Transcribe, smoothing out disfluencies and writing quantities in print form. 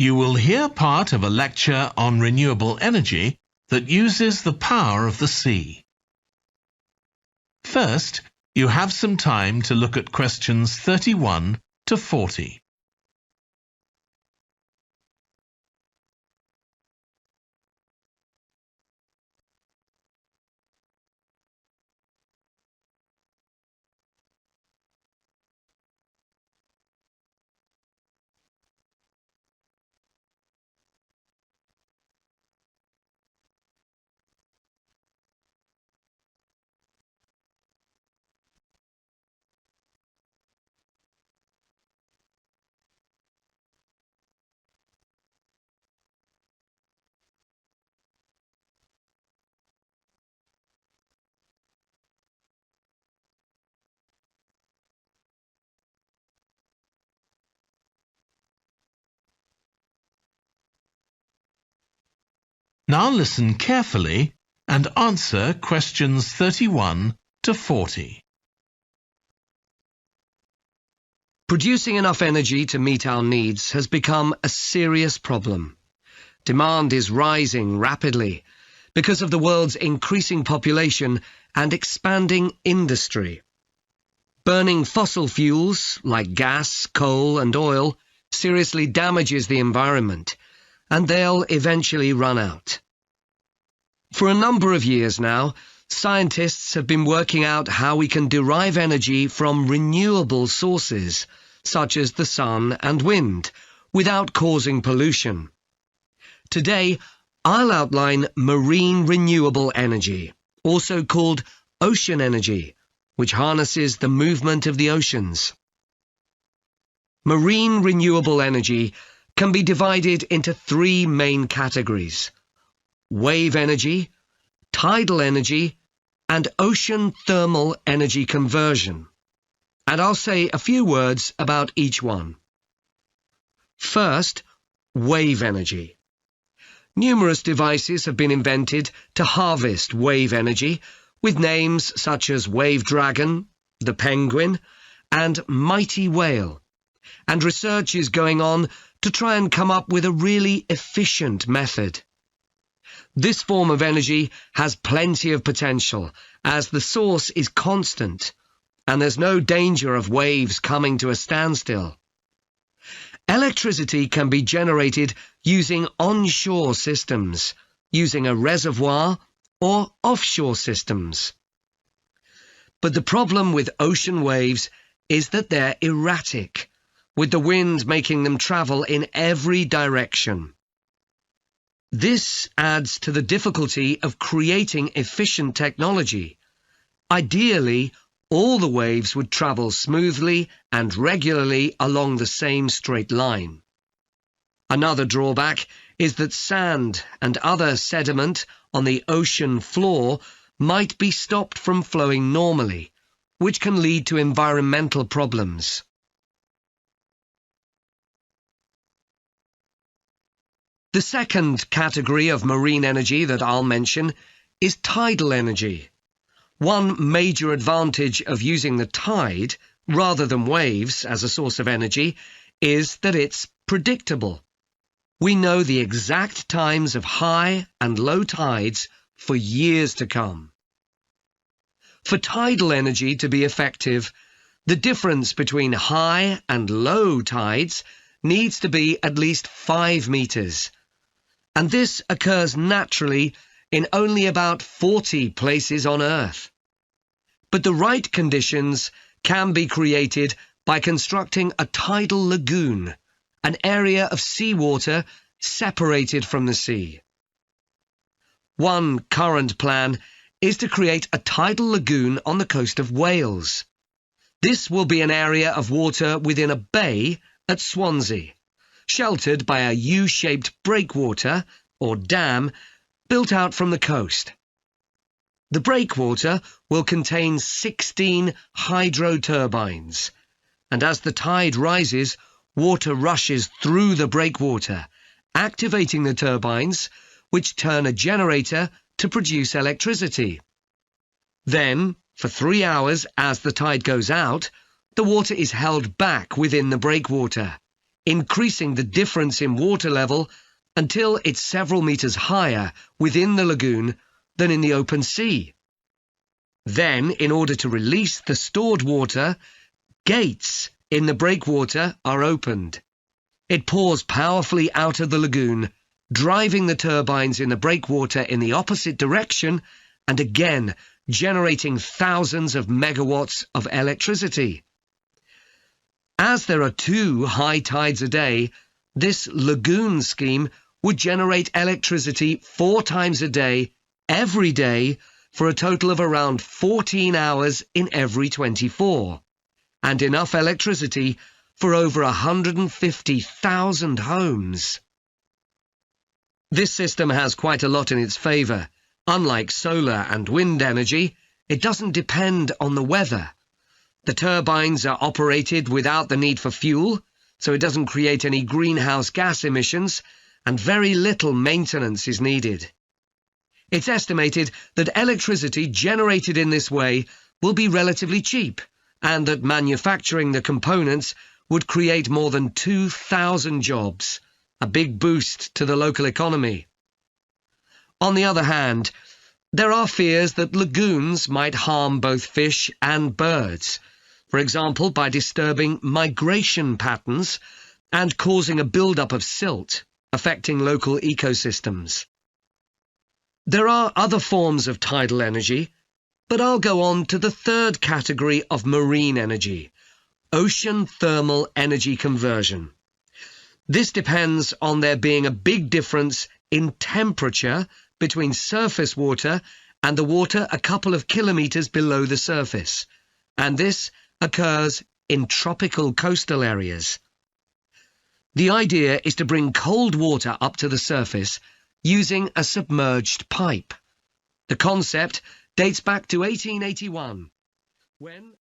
You will hear part of a lecture on renewable energy that uses the power of the sea. First, you have some time to look at questions 31 to 40. Now listen carefully and answer questions 31 to 40. Producing enough energy to meet our needs has become a serious problem. Demand is rising rapidly because of the world's increasing population and expanding industry. Burning fossil fuels like gas, coal and oil seriously damages the environment, and they'll eventually run out. For a number of years now, scientists have been working out how we can derive energy from renewable sources, such as the sun and wind, without causing pollution. Today, I'll outline marine renewable energy, also called ocean energy, which harnesses the movement of the oceans. Marine renewable energy can be divided into three main categories: wave energy, tidal energy, and ocean thermal energy conversion. And I'll say a few words about each one. First, wave energy. Numerous devices have been invented to harvest wave energy, with names such as Wave Dragon, the Penguin, and Mighty Whale. And research is going on to try and come up with a really efficient method. This form of energy has plenty of potential, as the source is constant, and there's no danger of waves coming to a standstill. Electricity can be generated using onshore systems, using a reservoir, or offshore systems. But the problem with ocean waves is that they're erratic, with the wind making them travel in every direction. This adds to the difficulty of creating efficient technology. Ideally, all the waves would travel smoothly and regularly along the same straight line. Another drawback is that sand and other sediment on the ocean floor might be stopped from flowing normally, which can lead to environmental problems. The second category of marine energy that I'll mention is tidal energy. One major advantage of using the tide, rather than waves, as a source of energy, is that it's predictable. We know the exact times of high and low tides for years to come. For tidal energy to be effective, the difference between high and low tides needs to be at least 5 meters. And this occurs naturally in only about 40 places on Earth. But the right conditions can be created by constructing a tidal lagoon, an area of seawater separated from the sea. One current plan is to create a tidal lagoon on the coast of Wales. This will be an area of water within a bay at Swansea, sheltered by a U-shaped breakwater, or dam, built out from the coast. The breakwater will contain 16 hydro turbines, and as the tide rises, water rushes through the breakwater, activating the turbines, which turn a generator to produce electricity. Then, for 3 hours as the tide goes out, the water is held back within the breakwater, increasing the difference in water level until it's several meters higher within the lagoon than in the open sea. Then, in order to release the stored water, gates in the breakwater are opened. It pours powerfully out of the lagoon, driving the turbines in the breakwater in the opposite direction and again generating thousands of megawatts of electricity. As there are 2 high tides a day, this lagoon scheme would generate electricity 4 times a day, every day, for a total of around 14 hours in every 24, and enough electricity for over 150,000 homes. This system has quite a lot in its favour. Unlike solar and wind energy, it doesn't depend on the weather. The turbines are operated without the need for fuel, so it doesn't create any greenhouse gas emissions, and very little maintenance is needed. It's estimated that electricity generated in this way will be relatively cheap, and that manufacturing the components would create more than 2,000 jobs, a big boost to the local economy. On the other hand, there are fears that lagoons might harm both fish and birds, for example by disturbing migration patterns and causing a build-up of silt, affecting local ecosystems. There are other forms of tidal energy, but I'll go on to the third category of marine energy, ocean thermal energy conversion. This depends on there being a big difference in temperature between surface water and the water a couple of kilometers below the surface, and this occurs in tropical coastal areas. The idea is to bring cold water up to the surface using a submerged pipe. The concept dates back to 1881, when